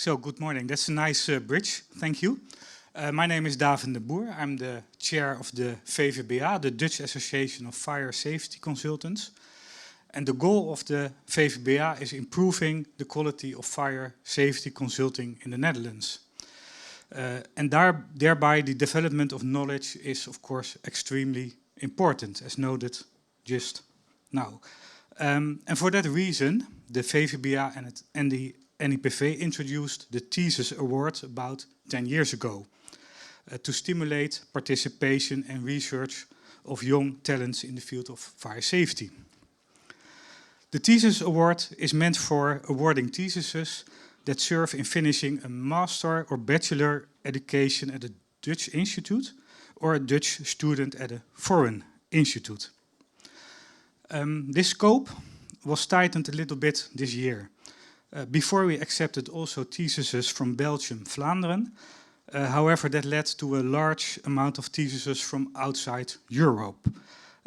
So, good morning. That's a nice bridge. Thank you. My name is David de Boer. I'm the chair of the VVBA, the Dutch Association of Fire Safety Consultants. And the goal of the VVBA is improving the quality of fire safety consulting in the Netherlands. And thereby the development of knowledge is, of course, extremely important, as noted just now. And for that reason, the VVBA and the NIPV introduced the Thesis Award about 10 years ago to stimulate participation and research of young talents in the field of fire safety. The Thesis Award is meant for awarding theses that serve in finishing a master or bachelor education at a Dutch institute or a Dutch student at a foreign institute. This scope was tightened a little bit this year. Before we accepted also theses from Belgium, Vlaanderen. However, that led to a large amount of theses from outside Europe.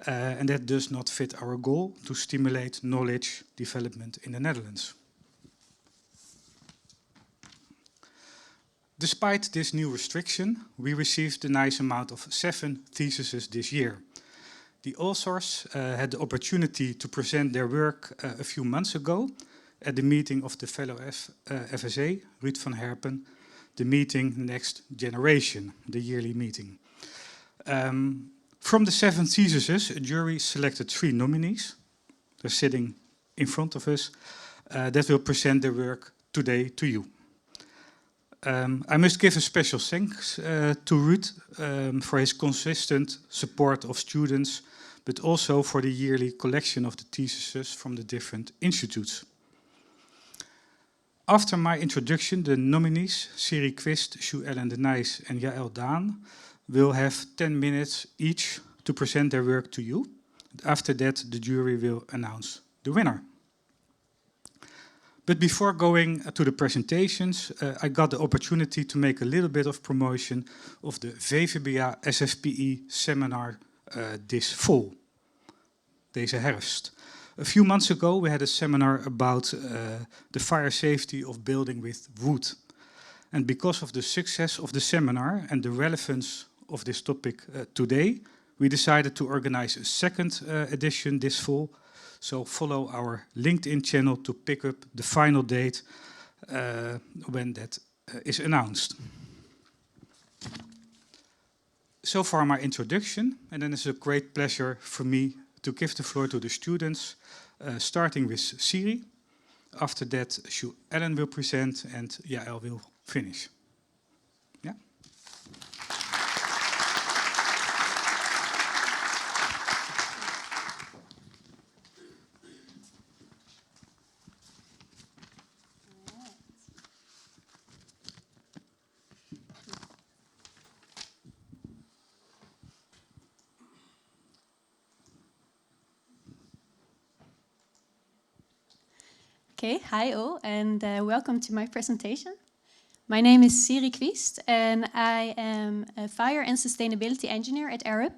And that does not fit our goal to stimulate knowledge development in the Netherlands. Despite this new restriction, we received a nice amount of 7 theses this year. The authors had the opportunity to present their work a few months ago at the meeting of the fellow FSA, Ruud van Herpen, the meeting Next Generation, the yearly meeting. From the 7 theses, a jury selected 3 nominees. They're sitting in front of us that will present their work today to you. I must give a special thanks to Ruud for his consistent support of students, but also for the yearly collection of the theses from the different institutes. After my introduction, the nominees, Siri Quist, Sue Ellen de Nijs and Jaël Daan, will have 10 minutes each to present their work to you. After that, the jury will announce the winner. But before going to the presentations, I got the opportunity to make a little bit of promotion of the VVBA SFPE seminar this fall, deze herfst. A few months ago, we had a seminar about the fire safety of building with wood. And because of the success of the seminar and the relevance of this topic today, we decided to organize a second edition this fall. So follow our LinkedIn channel to pick up the final date when that is announced. So far my introduction, and then it's a great pleasure for me to give the floor to the students, starting with Siri. After that, Sue Ellen will present and Jaël will finish. Yeah. Okay, hi all, and welcome to my presentation. My name is Siri Quist, and I am a fire and sustainability engineer at Arup.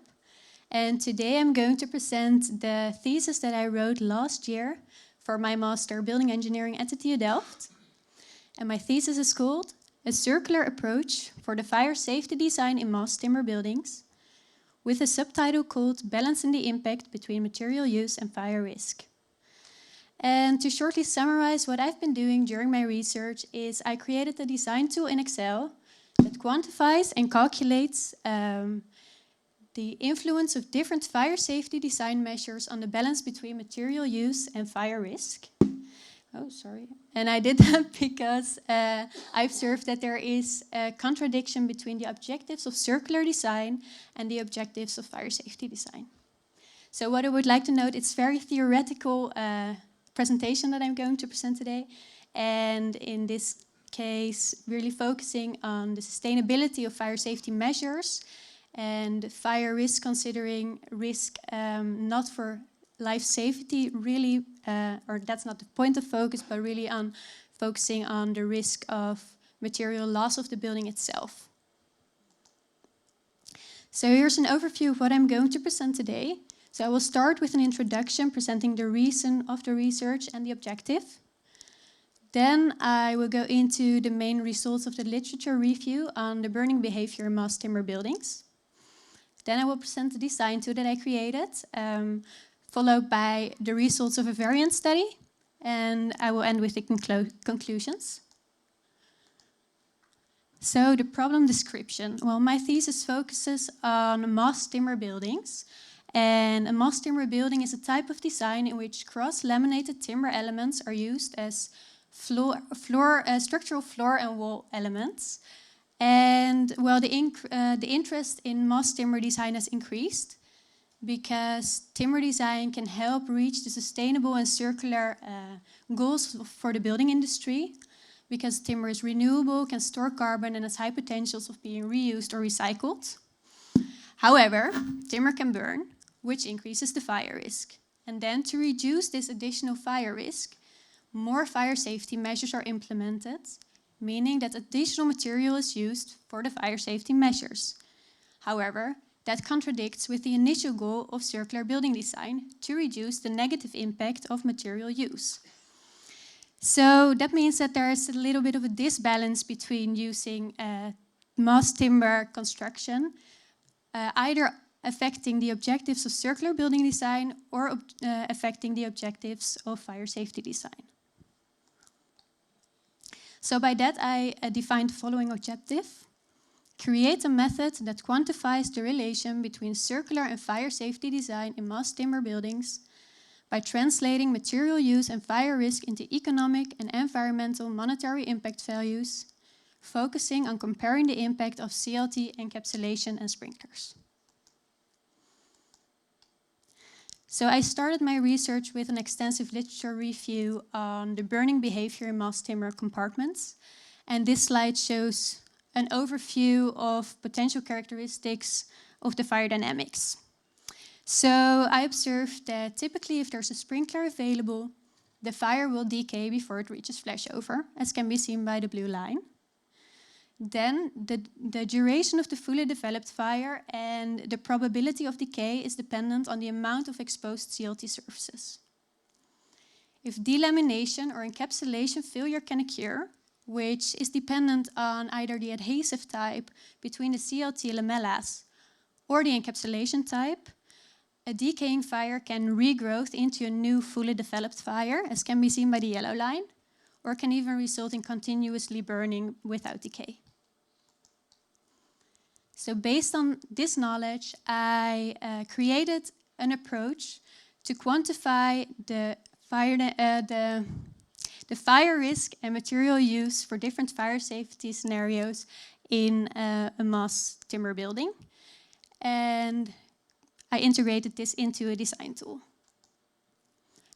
And today I'm going to present the thesis that I wrote last year for my master building engineering at the TU Delft. And my thesis is called A Circular Approach for the Fire Safety Design in Mass Timber Buildings, with a subtitle called Balancing the Impact Between Material Use and Fire Risk. And to shortly summarize what I've been doing during my research is I created a design tool in Excel that quantifies and calculates the influence of different fire safety design measures on the balance between material use and fire risk. Oh, sorry. And I did that because I observed that there is a contradiction between the objectives of circular design and the objectives of fire safety design. So what I would like to note, it's very theoretical presentation that I'm going to present today, and in this case really focusing on the sustainability of fire safety measures and fire risk, considering risk not for life safety really, or that's not the point of focus, but really on focusing on the risk of material loss of the building itself. So here's an overview of what I'm going to present today. So I will start with an introduction presenting the reason of the research and the objective. Then I will go into the main results of the literature review on the burning behavior in mass timber buildings. Then I will present the design tool that I created, followed by the results of a variant study, and I will end with the conclusions. So the problem description. Well, my thesis focuses on mass timber buildings. And a mass timber building is a type of design in which cross-laminated timber elements are used as structural floor and wall elements. And well, the interest in mass timber design has increased because timber design can help reach the sustainable and circular goals for the building industry, because timber is renewable, can store carbon, and has high potentials of being reused or recycled. However, timber can burn, which increases the fire risk. And then to reduce this additional fire risk, more fire safety measures are implemented, meaning that additional material is used for the fire safety measures. However, that contradicts with the initial goal of circular building design to reduce the negative impact of material use. So that means that there is a little bit of a disbalance between using mass timber construction, either affecting the objectives of circular building design or affecting the objectives of fire safety design. So by that I defined the following objective. Create a method that quantifies the relation between circular and fire safety design in mass timber buildings by translating material use and fire risk into economic and environmental monetary impact values, focusing on comparing the impact of CLT encapsulation and sprinklers. So I started my research with an extensive literature review on the burning behavior in mass timber compartments. And this slide shows an overview of potential characteristics of the fire dynamics. So I observed that typically if there's a sprinkler available, the fire will decay before it reaches flashover, as can be seen by the blue line. Then the duration of the fully developed fire and the probability of decay is dependent on the amount of exposed CLT surfaces. If delamination or encapsulation failure can occur, which is dependent on either the adhesive type between the CLT lamellas or the encapsulation type, a decaying fire can regrowth into a new fully developed fire, as can be seen by the yellow line, or can even result in continuously burning without decay. So based on this knowledge, I created an approach to quantify the fire risk and material use for different fire safety scenarios in a mass timber building. And I integrated this into a design tool.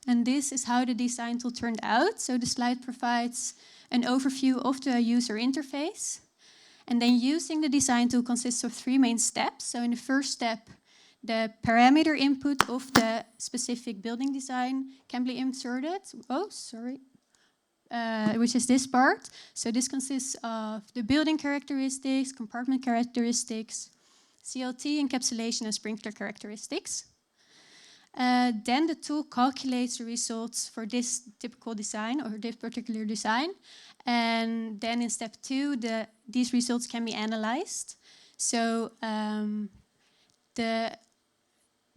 And this is how the design tool turned out. So the slide provides an overview of the user interface. And then using the design tool consists of 3 main steps. So in the first step, the parameter input of the specific building design can be inserted. Which is this part. So this consists of the building characteristics, compartment characteristics, CLT, encapsulation, and sprinkler characteristics. Then the tool calculates the results for this typical design or this particular design. And then in step 2, these results can be analyzed. So the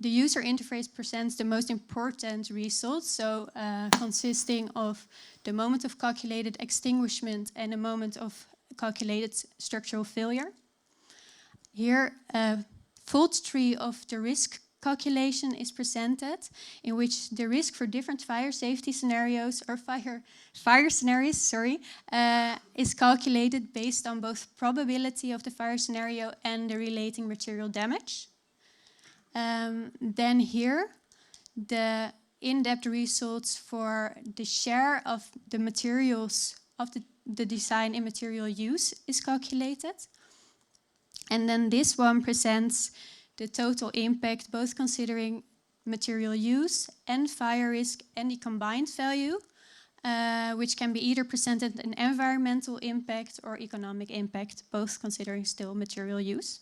user interface presents the most important results, so consisting of the moment of calculated extinguishment and the moment of calculated structural failure. Here, a fault tree of the risk calculation is presented, in which the risk for different fire safety scenarios or fire scenarios, is calculated based on both probability of the fire scenario and the relating material damage. Then here, the in-depth results for the share of the materials of the design in material use is calculated. And then this one presents the total impact, both considering material use and fire risk and the combined value, which can be either presented in environmental impact or economic impact, both considering still material use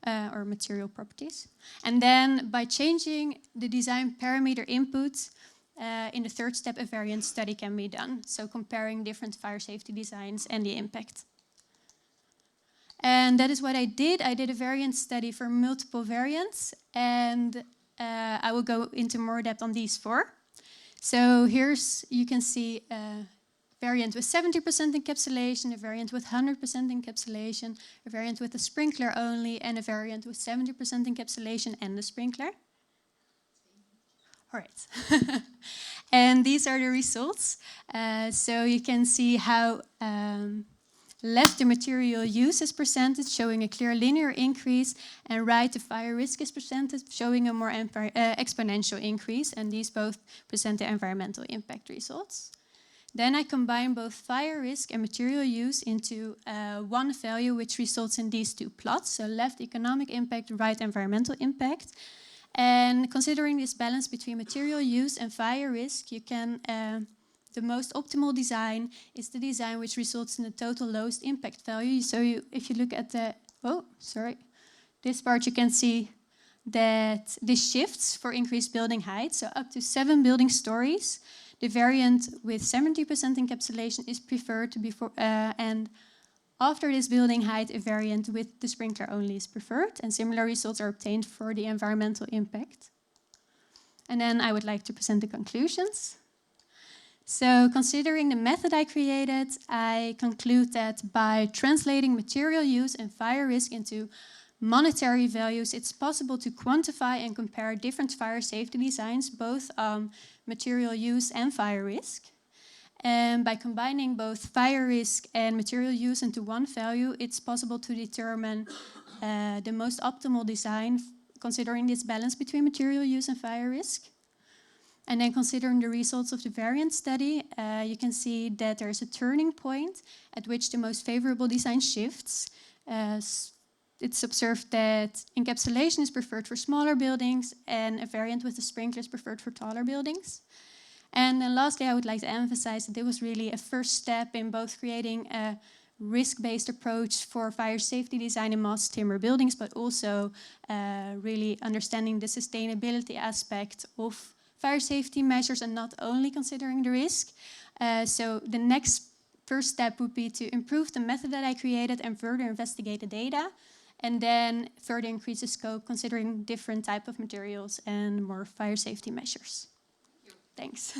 or material properties. And then by changing the design parameter input, in the third step, a variant study can be done. So comparing different fire safety designs and the impact. And that is what I did. I did a variant study for multiple variants, and I will go into more depth on these 4. So you can see a variant with 70% encapsulation, a variant with 100% encapsulation, a variant with a sprinkler only, and a variant with 70% encapsulation and the sprinkler. All right. And these are the results. So you can see how left the material use is presented, showing a clear linear increase, and right the fire risk is presented, showing a more exponential increase, and these both present the environmental impact results. Then I combine both fire risk and material use into one value, which results in these 2 plots. So left economic impact, right environmental impact. And considering this balance between material use and fire risk, you can the most optimal design is the design which results in the total lowest impact value. So if you look at this part, you can see that this shifts for increased building height. So up to 7 building stories, the variant with 70% encapsulation is preferred and after this building height, a variant with the sprinkler only is preferred, and similar results are obtained for the environmental impact. And then I would like to present the conclusions. So considering the method I created, I conclude that by translating material use and fire risk into monetary values, it's possible to quantify and compare different fire safety designs, both material use and fire risk. And by combining both fire risk and material use into one value, it's possible to determine the most optimal design, considering this balance between material use and fire risk. And then considering the results of the variant study, you can see that there's a turning point at which the most favorable design shifts. It's observed that encapsulation is preferred for smaller buildings and a variant with a sprinkler is preferred for taller buildings. And then lastly, I would like to emphasize that it was really a first step in both creating a risk-based approach for fire safety design in mass timber buildings, but also really understanding the sustainability aspect of fire safety measures and not only considering the risk. So the next first step would be to improve the method that I created and further investigate the data, and then further increase the scope considering different type of materials and more fire safety measures. Thanks.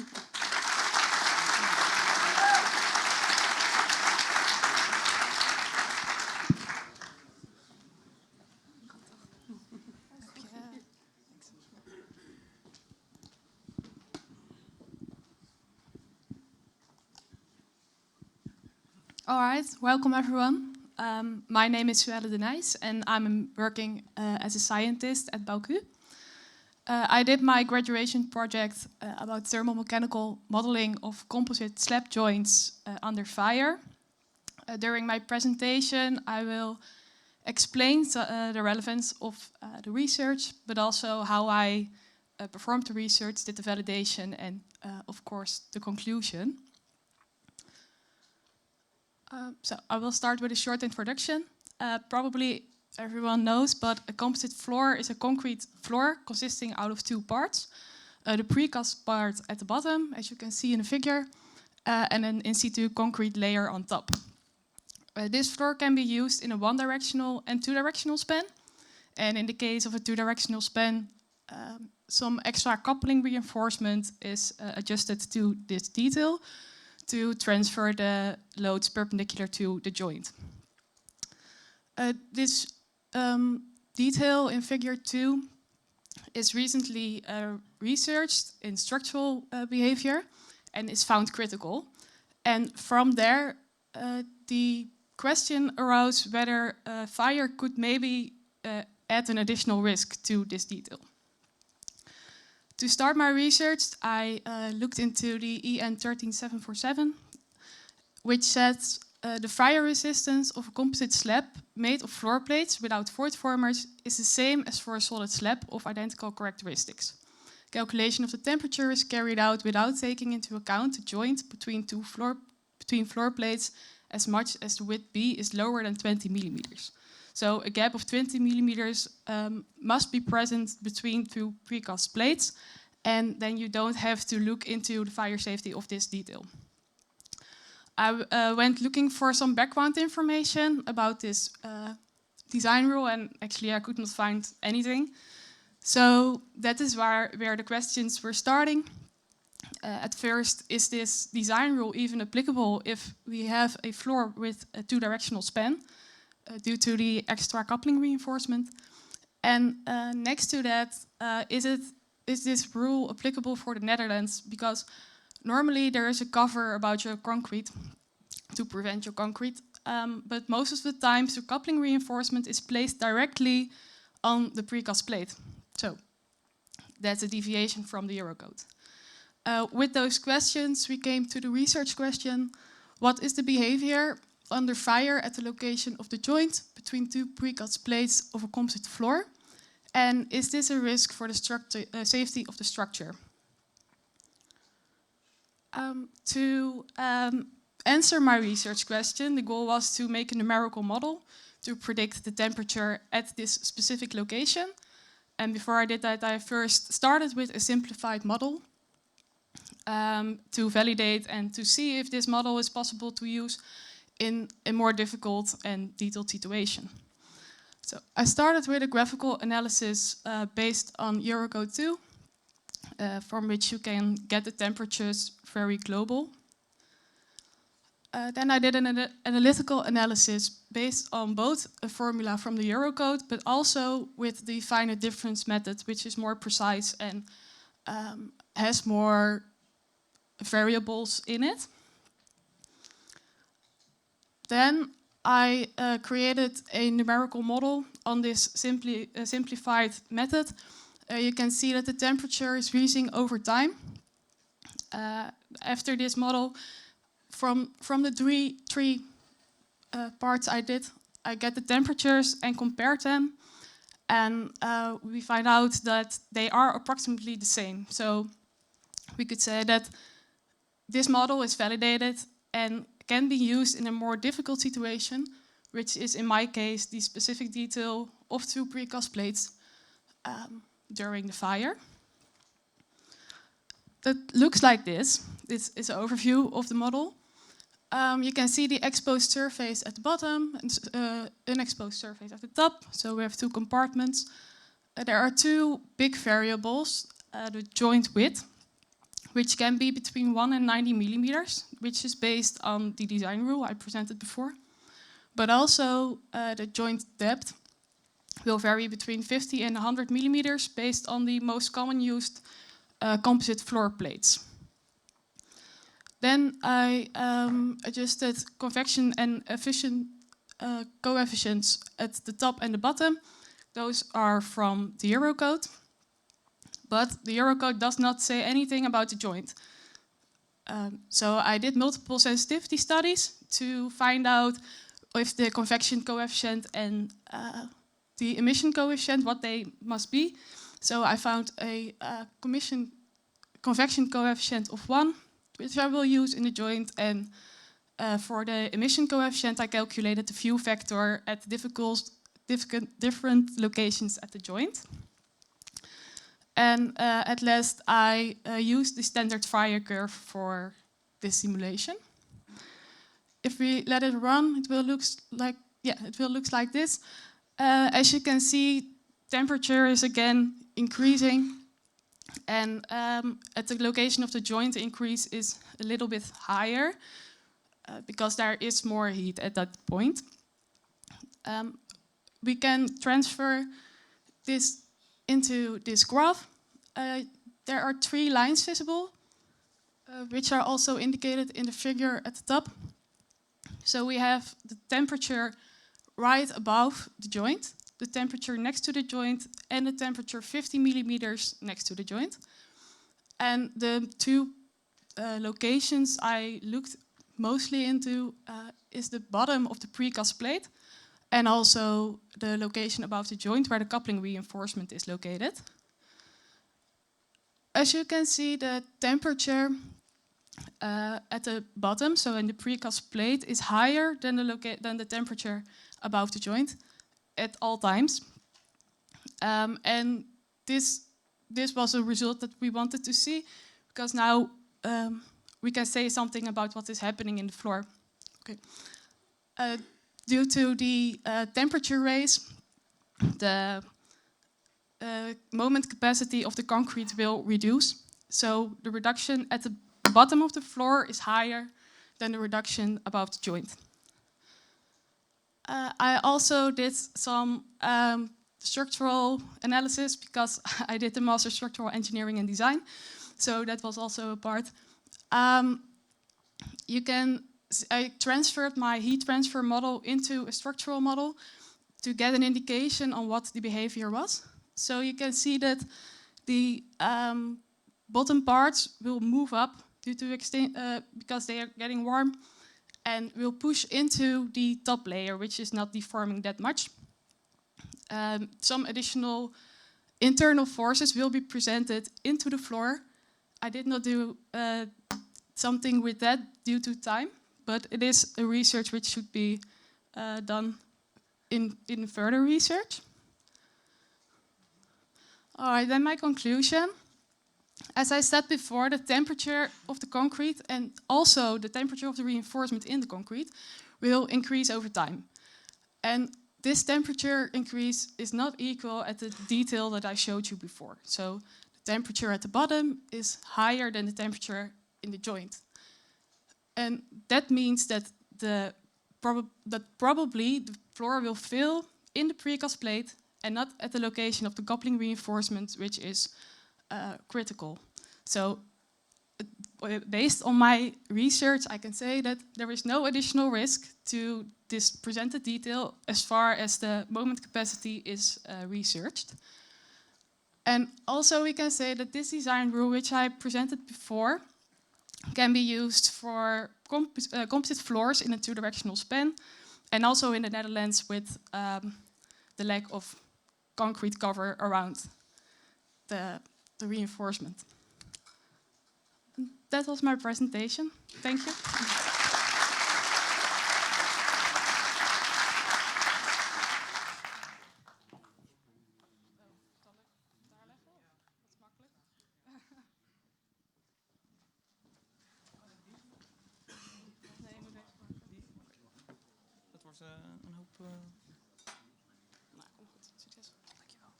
All right, welcome everyone. My name is Suelle de Nijs and I'm working as a scientist at Bouwku. I did my graduation project about thermomechanical modeling of composite slab joints under fire. During my presentation, I will explain the relevance of the research, but also how I performed the research, did the validation, and of course the conclusion. So I will start with a short introduction. Probably everyone knows, but a composite floor is a concrete floor consisting out of 2 parts. The precast part at the bottom, as you can see in the figure, and an in situ concrete layer on top. This floor can be used in a 1-directional and 2-directional span. And in the case of a 2-directional span, some extra coupling reinforcement is adjusted to this detail to transfer the loads perpendicular to the joint. This detail in figure 2 is recently researched in structural behavior and is found critical. And from there, the question arose whether fire could maybe add an additional risk to this detail. To start my research, I looked into the EN 13747, which says the fire resistance of a composite slab made of floor plates without void formers is the same as for a solid slab of identical characteristics. Calculation of the temperature is carried out without taking into account the joint between floor plates as much as the width B is lower than 20 millimeters. So a gap of 20 millimeters must be present between 2 precast plates, and then you don't have to look into the fire safety of this detail. I went looking for some background information about this design rule, and actually I could not find anything. So that is where the questions were starting. At first, is this design rule even applicable if we have a floor with a two-directional span due to the extra coupling reinforcement? And next to that, is this rule applicable for the Netherlands? Because normally there is a cover about your concrete to prevent your concrete, but most of the times the coupling reinforcement is placed directly on the precast plate. So that's a deviation from the Eurocode. With those questions, we came to the research question: what is the behavior under fire at the location of the joint between two precast plates of a composite floor? And is this a risk for the safety of the structure? To answer my research question, the goal was to make a numerical model to predict the temperature at this specific location. And before I did that, I first started with a simplified model to validate and to see if this model is possible to use in a more difficult and detailed situation. So I started with a graphical analysis based on Eurocode 2, from which you can get the temperatures very global. Then I did an analytical analysis based on both a formula from the Eurocode, but also with the finite difference method, which is more precise and has more variables in it. Then I created a numerical model on this simplified method. You can see that the temperature is rising over time. After this model, from the three parts I did, I get the temperatures and compare them, and we find out that they are approximately the same. So we could say that this model is validated and can be used in a more difficult situation, which is in my case the specific detail of two precast plates during the fire. That looks like this. This is an overview of the model. You can see the exposed surface at the bottom and unexposed surface at the top. So we have two compartments. There are two big variables, the joint width, which can be between 1 and 90 millimeters, which is based on the design rule I presented before. But also the joint depth will vary between 50 and 100 millimeters based on the most common used composite floor plates. Then I adjusted convection and efficient coefficients at the top and the bottom. Those are from the Eurocode. But the Eurocode does not say anything about the joint. So I did multiple sensitivity studies to find out if the convection coefficient and the emission coefficient, what they must be. So I found a convection coefficient of 1, which I will use in the joint. And for the emission coefficient, I calculated the view factor at different locations at the joint. And at last, I used the standard fire curve for this simulation. If we let it run, it will look like this. As you can see, temperature is again increasing, and at the location of the joint, the increase is a little bit higher because there is more heat at that point. We can transfer this into this graph. There are 3 lines visible, which are also indicated in the figure at the top. So we have the temperature right above the joint, the temperature next to the joint, and the temperature 50 millimeters next to the joint. And the 2 locations I looked mostly into is the bottom of the precast plate and also the location above the joint where the coupling reinforcement is located. As you can see, the temperature at the bottom, so in the precast plate, is higher than the temperature above the joint at all times. And this this was a result that we wanted to see, because now we can say something about what is happening in the floor. Okay. Due to the temperature raise, the moment capacity of the concrete will reduce. So the reduction at the bottom of the floor is higher than the reduction above the joint. I also did some structural analysis, because I did the Master Structural Engineering and Design, so that was also a part. I transferred my heat transfer model into a structural model to get an indication on what the behavior was. So you can see that the bottom parts will move up due to because they are getting warm, and will push into the top layer, which is not deforming that much. Some additional internal forces will be presented into the floor. I did not do something with that due to time, but it is a research which should be done in further research. All right, then my conclusion. As I said before, the temperature of the concrete and also the temperature of the reinforcement in the concrete will increase over time. And this temperature increase is not equal at the detail that I showed you before. So the temperature at the bottom is higher than the temperature in the joint. And that means that probably the floor will fill in the precast plate and not at the location of the coupling reinforcement, which is critical. So based on my research, I can say that there is no additional risk to this presented detail as far as the moment capacity is researched. And also we can say that this design rule, which I presented before, can be used for composite floors in a two-directional span, and also in the Netherlands with the lack of concrete cover around the reinforcement. That was my presentation. Thank you. Dat wordt een hoop... Nou, kom goed. Succes. Dankjewel.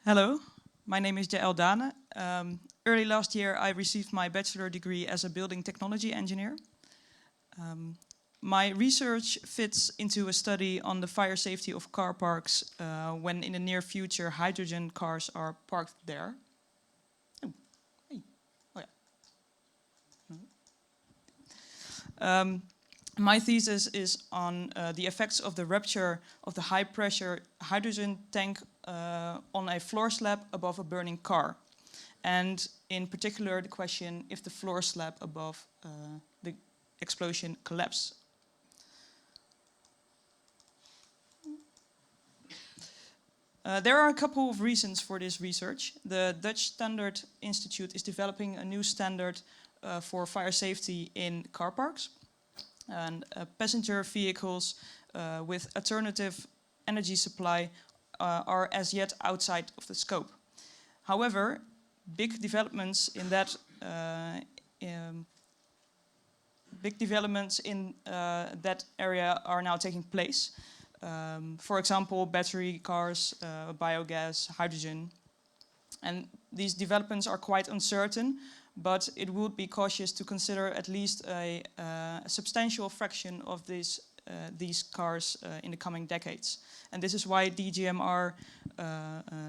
Hello, my name is Jael Dane. Early last year I received my bachelor degree as a building technology engineer. My research fits into a study on the fire safety of car parks when in the near future hydrogen cars are parked there. Oh, hey. Oh, yeah. My thesis is on the effects of the rupture of the high-pressure hydrogen tank on a floor slab above a burning car. And in particular, the question if the floor slab above the explosion collapses. There are a couple of reasons for this research. The Dutch Standard Institute is developing a new standard for fire safety in car parks. And passenger vehicles with alternative energy supply are as yet outside of the scope. However, big developments in that area are now taking place. For example, battery cars, biogas, hydrogen. And these developments are quite uncertain, but it would be cautious to consider at least a substantial fraction of these cars in the coming decades. And this is why DGMR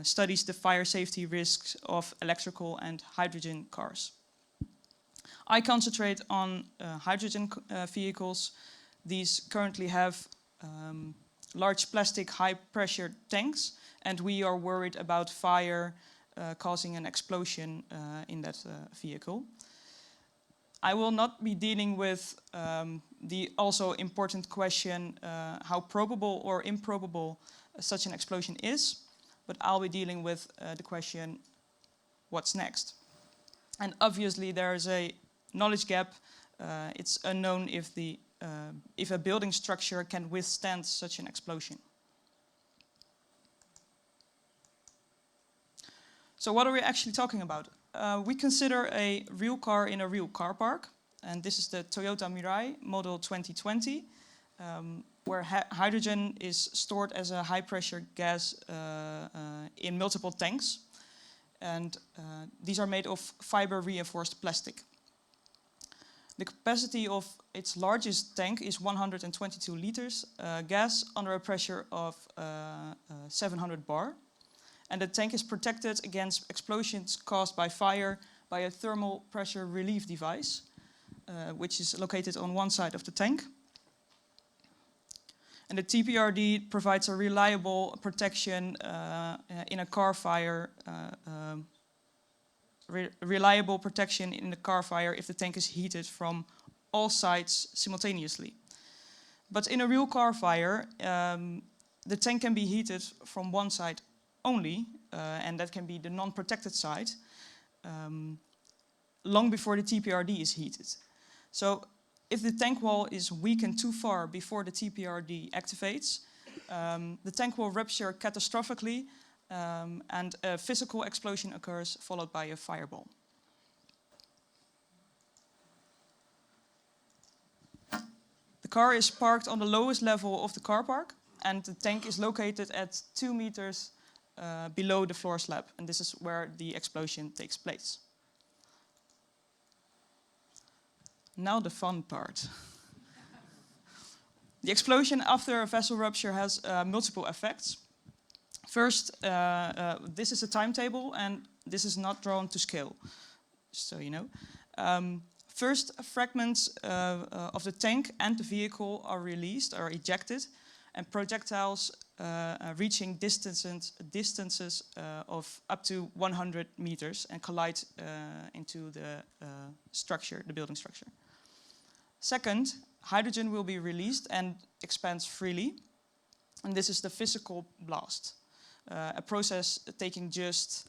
studies the fire safety risks of electrical and hydrogen cars. I concentrate on hydrogen vehicles. These currently have large plastic high-pressure tanks, and we are worried about fire causing an explosion in that vehicle. I will not be dealing with the also important question how probable or improbable such an explosion is, but I'll be dealing with the question what's next. And obviously there is a knowledge gap it's unknown if a building structure can withstand such an explosion. So what are we actually talking about? We consider a real car in a real car park, and this is the Toyota Mirai model 2020, where hydrogen is stored as a high-pressure gas in multiple tanks, and these are made of fiber-reinforced plastic. The capacity of its largest tank is 122 liters gas under a pressure of 700 bar. And the tank is protected against explosions caused by fire by a thermal pressure relief device, which is located on one side of the tank. And the TPRD provides a reliable protection in a car fire, reliable protection in the car fire if the tank is heated from all sides simultaneously. But in a real car fire, the tank can be heated from one side only, and that can be the non-protected side, long before the TPRD is heated. So if the tank wall is weakened too far before the TPRD activates, the tank will rupture catastrophically, and a physical explosion occurs, followed by a fireball. The car is parked on the lowest level of the car park, and the tank is located at 2 meters below the floor slab, and this is where the explosion takes place. Now the fun part. The explosion after a vessel rupture has multiple effects. First, this is a timetable, and this is not drawn to scale, so you know. First, fragments of the tank and the vehicle are released or ejected, and projectiles reaching distances of up to 100 meters and collide into the structure, the building structure. Second, hydrogen will be released and expands freely, and this is the physical blast, a process taking just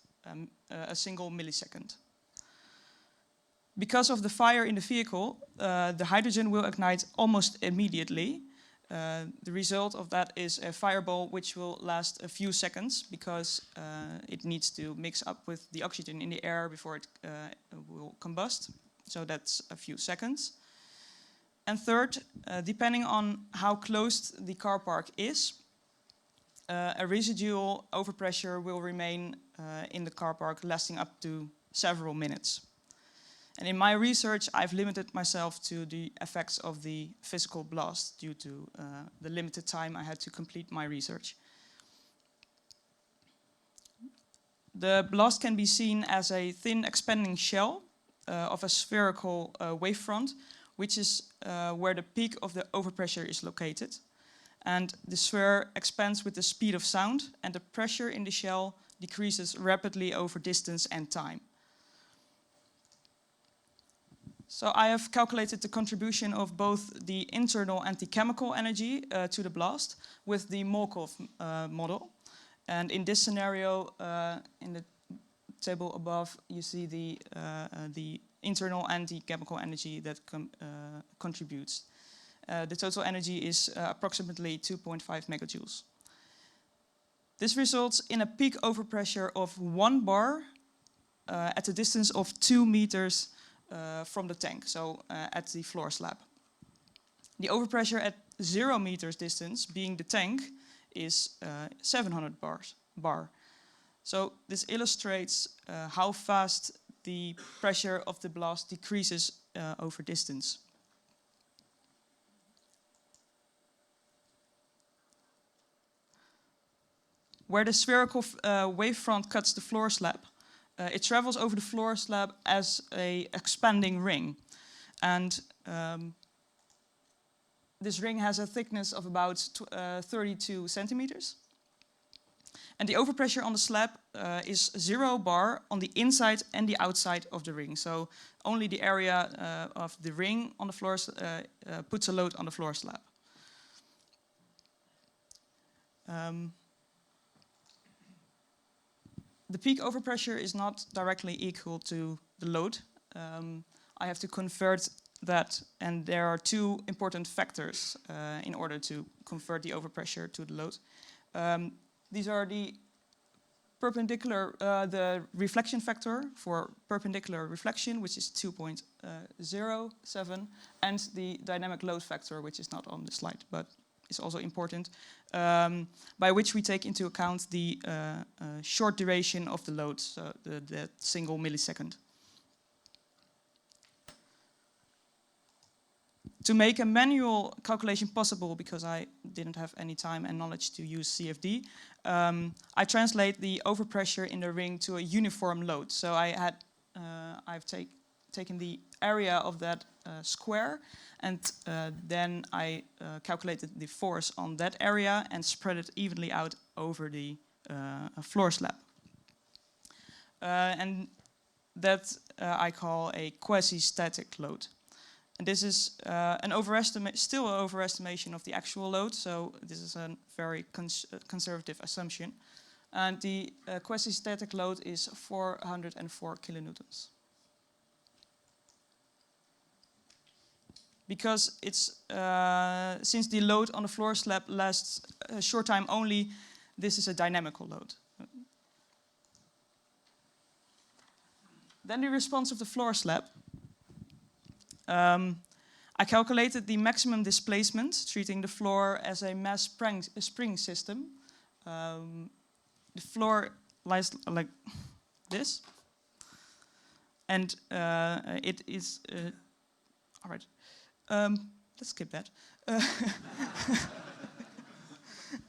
a single millisecond. Because of the fire in the vehicle, the hydrogen will ignite almost immediately. The result of that is a fireball which will last a few seconds because it needs to mix up with the oxygen in the air before it will combust. So that's a few seconds. And third, depending on how closed the car park is, a residual overpressure will remain in the car park, lasting up to several minutes. And in my research, I've limited myself to the effects of the physical blast due to the limited time I had to complete my research. The blast can be seen as a thin expanding shell of a spherical wavefront, which is where the peak of the overpressure is located. And the sphere expands with the speed of sound, and the pressure in the shell decreases rapidly over distance and time. So I have calculated the contribution of both the internal and the chemical energy to the blast with the Markov model. And in this scenario, in the table above, you see the internal and the chemical energy that contributes. The total energy is approximately 2.5 megajoules. This results in a peak overpressure of 1 bar at a distance of 2 meters from the tank, so at the floor slab. The overpressure at 0 meters distance, being the tank, is 700 bar. So this illustrates how fast the pressure of the blast decreases over distance. Where the spherical wavefront cuts the floor slab, it travels over the floor slab as an expanding ring. And this ring has a thickness of about 32 centimeters. And the overpressure on the slab is 0 bar on the inside and the outside of the ring. So only the area of the ring on the floor puts a load on the floor slab. The peak overpressure is not directly equal to the load. I have to convert that, and there are two important factors in order to convert the overpressure to the load. These are the perpendicular, the reflection factor for perpendicular reflection, which is 2.07, and the dynamic load factor, which is not on the slide, but is also important, by which we take into account the short duration of the load, so the single millisecond. To make a manual calculation possible, because I didn't have any time and knowledge to use CFD, I translate the overpressure in the ring to a uniform load. So I've taken the area of that square, and then I calculated the force on that area and spread it evenly out over the floor slab. And that I call a quasi-static load. And this is still an overestimation of the actual load, so this is a very conservative assumption. And the quasi-static load is 404 kilonewtons. Because it's since the load on the floor slab lasts a short time only, this is a dynamical load. Then the response of the floor slab. I calculated the maximum displacement, treating the floor as a mass spring system. The floor lies like this, and it is all right. Let's skip that.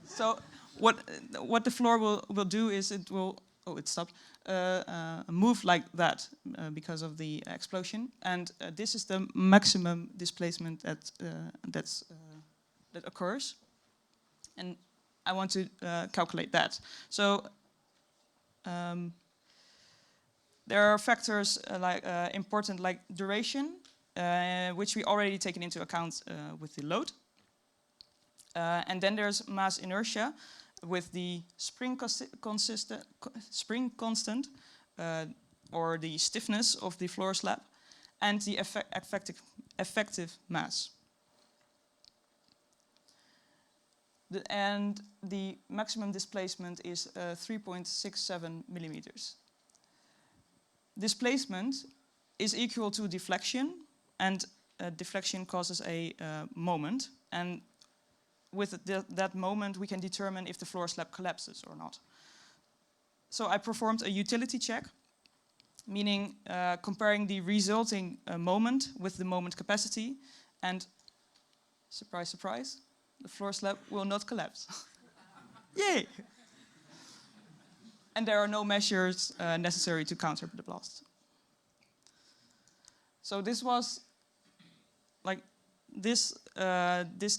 So what the floor will do is it will it stopped move like that because of the explosion, and this is the maximum displacement that occurs, and I want to calculate that. So there are factors important like duration, which we already taken into account with the load. And then there's mass inertia with the spring constant, or the stiffness of the floor slab, and the effective mass. And the maximum displacement is 3.67 millimeters. Displacement is equal to deflection, and deflection causes a moment, and with that moment we can determine if the floor slab collapses or not. So I performed a utility check, meaning comparing the resulting moment with the moment capacity, and surprise, surprise, the floor slab will not collapse. Yay! And there are no measures necessary to counter the blast. So this was like this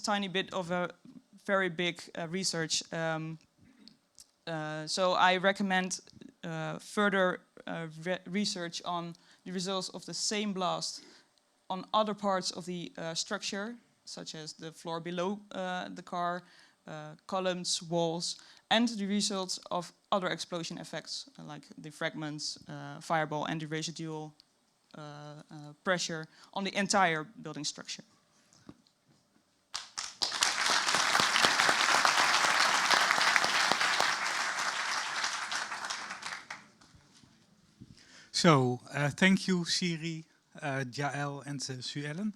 tiny bit of a very big research. So I recommend further research on the results of the same blast on other parts of the structure, such as the floor below the car, columns, walls, and the results of other explosion effects, like the fragments, fireball, and the residual pressure on the entire building structure. So, thank you, Siri, Jael, and Sue-Ellen.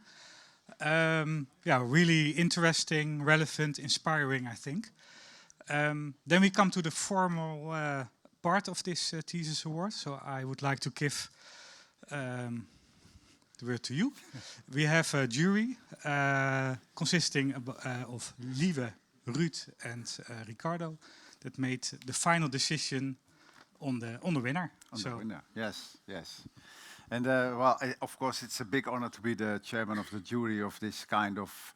Yeah, really interesting, relevant, inspiring, I think. Then we come to the formal part of this thesis award. So I would like to give the word to you. We have a jury consisting of Lieve, Ruud, and Ricardo that made the final decision on the winner. The winner, yes, yes. And well, of course, it's a big honor to be the chairman of the jury of this kind of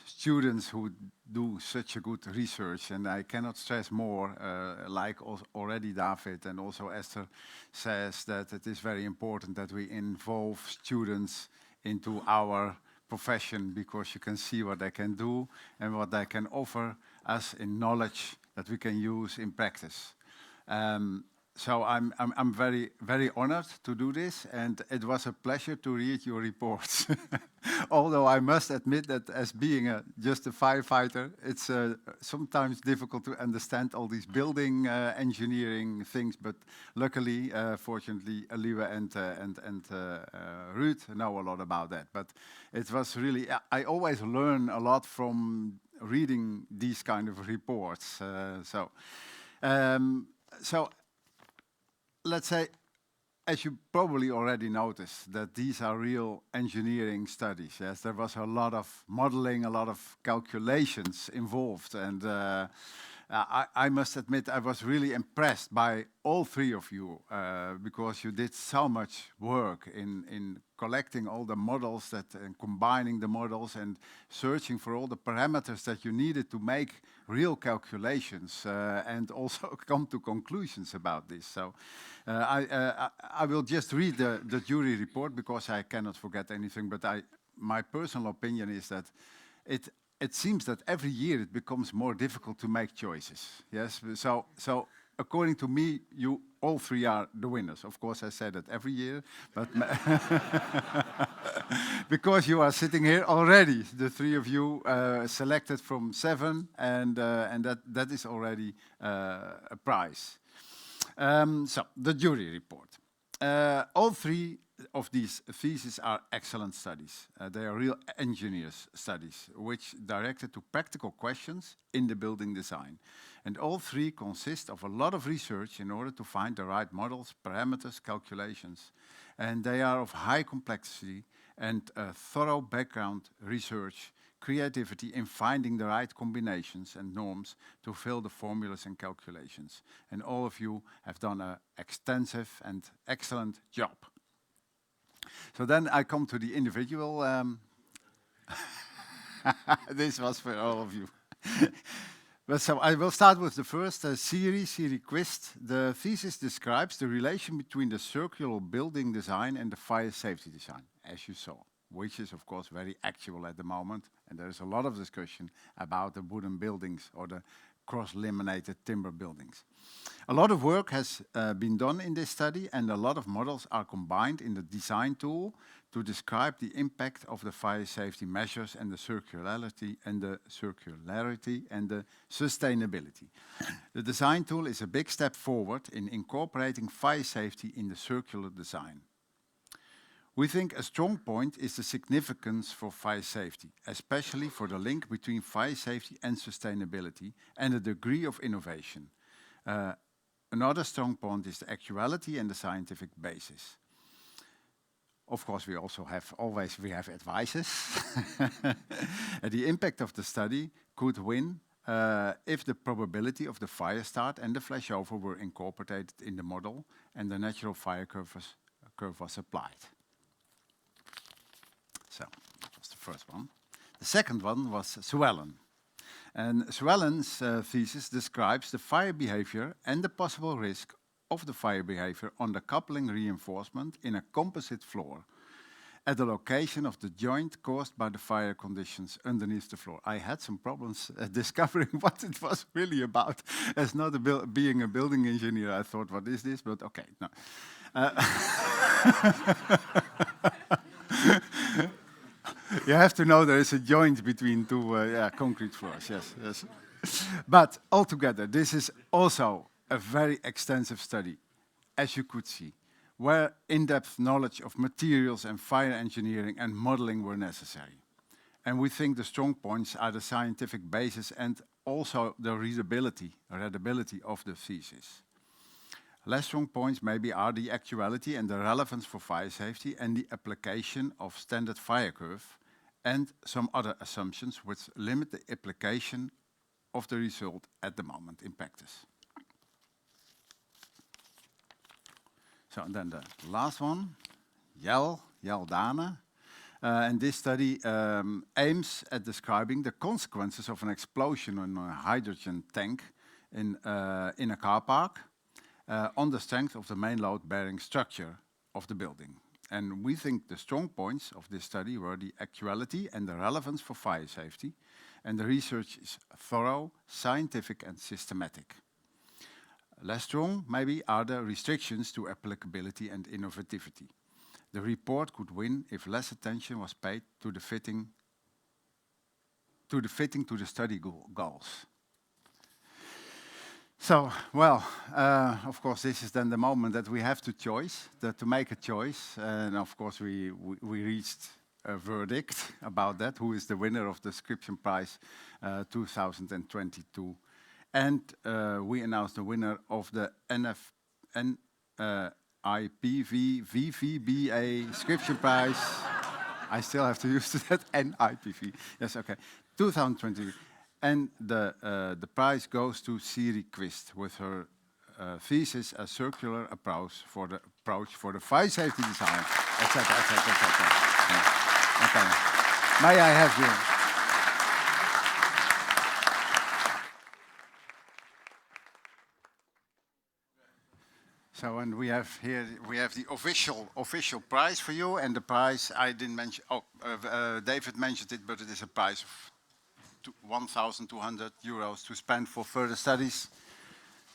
students who do such a good research. And I cannot stress more, like already David and also Esther says, that it is very important that we involve students into our profession, because you can see what they can do and what they can offer us in knowledge that we can use in practice. So I'm very honored to do this, and it was a pleasure to read your reports. Although I must admit that as being just a firefighter, it's sometimes difficult to understand all these building engineering things. But luckily, fortunately, Lieve and Ruud know a lot about that. But it was really, I always learn a lot from reading these kind of reports. So let's say, as you probably already noticed, that these are real engineering studies. Yes, there was a lot of modeling, a lot of calculations involved, and I must admit I was really impressed by all three of you because you did so much work in collecting all the models and combining the models and searching for all the parameters that you needed to make real calculations and also come to conclusions about this. So I will just read the jury report because I cannot forget anything, but my personal opinion is that it seems that every year it becomes more difficult to make choices. Yes, so according to me, you all three are the winners. Of course, I say that every year, but because you are sitting here already, the three of you selected from 7, and that is already a prize. So the jury report. All three of these theses are excellent studies. They are real engineers studies, which directed to practical questions in the building design. And all three consist of a lot of research in order to find the right models, parameters, calculations. And they are of high complexity and thorough background research, creativity in finding the right combinations and norms to fill the formulas and calculations. And all of you have done an extensive and excellent job. So then I come to the individual. This was for all of you. But so I will start with the first, Siri Quist. The thesis describes the relation between the circular building design and the fire safety design, as you saw, which is of course very actual at the moment. And there is a lot of discussion about the wooden buildings or the cross-laminated timber buildings. A lot of work has been done in this study, and a lot of models are combined in the design tool to describe the impact of the fire safety measures and the circularity and the sustainability. The design tool is a big step forward in incorporating fire safety in the circular design. We think a strong point is the significance for fire safety, especially for the link between fire safety and sustainability and the degree of innovation. Another strong point is the actuality and the scientific basis. Of course, we also have advices. The impact of the study could win if the probability of the fire start and the flashover were incorporated in the model and the natural fire curve was applied. So that was the first one. The second one was Suellen. And Suellen's thesis describes the fire behavior and the possible risk of the fire behavior on the coupling reinforcement in a composite floor at the location of the joint caused by the fire conditions underneath the floor. I had some problems discovering what it was really about. As not being a building engineer, I thought, what is this? But okay, no. You have to know there is a joint between two concrete floors, yes. But altogether, this is also a very extensive study, as you could see, where in-depth knowledge of materials and fire engineering and modeling were necessary. And we think the strong points are the scientific basis and also the readability of the thesis. Less strong points maybe are the actuality and the relevance for fire safety and the application of standard fire curve and some other assumptions which limit the application of the result at the moment in practice. So and then the last one, Jel Dane. And this study aims at describing the consequences of an explosion in a hydrogen tank in a car park on the strength of the main load-bearing structure of the building. And we think the strong points of this study were the actuality and the relevance for fire safety, and the research is thorough, scientific and systematic. less strong, maybe, are the restrictions to applicability and innovativity. The report could win if less attention was paid to the fitting to the study goals. So, well, of course, this is then the moment that we have to make a choice. And of course, we reached a verdict about that. Who is the winner of the Scription Prize 2022? And we announced the winner of the NIPV-VVBA Scription Prize. I still have to use that, NIPV. Yes, okay. 2020. And the prize goes to Siri Quist with her thesis, A Circular Approach for the Fire Safety Design, etc., etc., etc. Okay. May I have you? So, and we have here the official prize for you, and the prize I didn't mention. Oh, David mentioned it, but it is a prize of 1,200 euros to spend for further studies.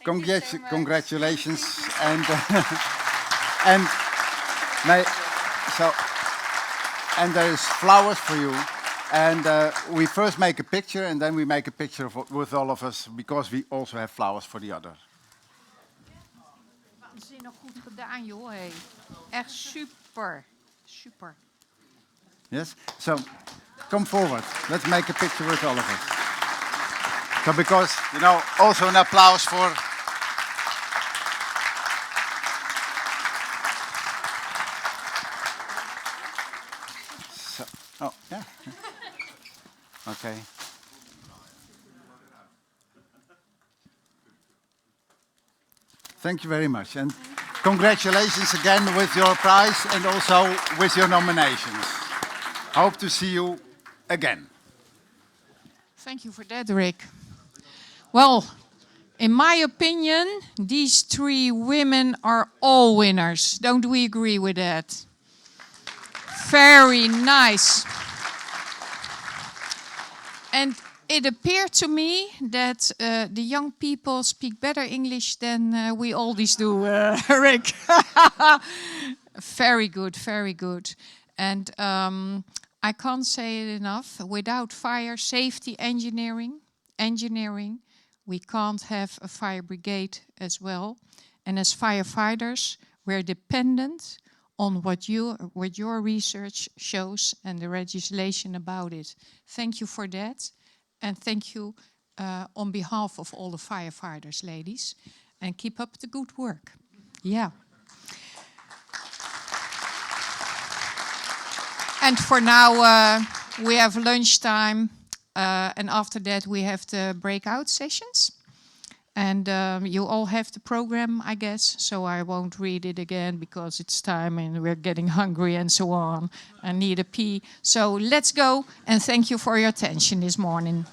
Congratulations, and and there is flowers for you. And we first make a picture, and then we make a picture with all of us, because we also have flowers for the other. Waanzinnig goed gedaan, joh. Hey. Echt super. Super. Yes? So, come forward. Let's make a picture with all of us. So, because, you know, also an applause for... So, oh, yeah. Okay. Thank you very much. And congratulations again with your prize and also with your nominations. Hope to see you again. Thank you for that, Rick. Well, in my opinion, these three women are all winners. Don't we agree with that? Very nice. And it appeared to me that the young people speak better English than we oldies do, Rick. Very good, very good. And I can't say it enough. Without fire safety engineering, we can't have a fire brigade as well. And as firefighters, we're dependent on what your research shows and the legislation about it. Thank you for that. And thank you on behalf of all the firefighters, ladies. And keep up the good work. Yeah. And for now, we have lunchtime. And after that, we have the breakout sessions. And you all have the program, I guess. So I won't read it again because it's time and we're getting hungry and so on. I need a pee. So let's go. And thank you for your attention this morning.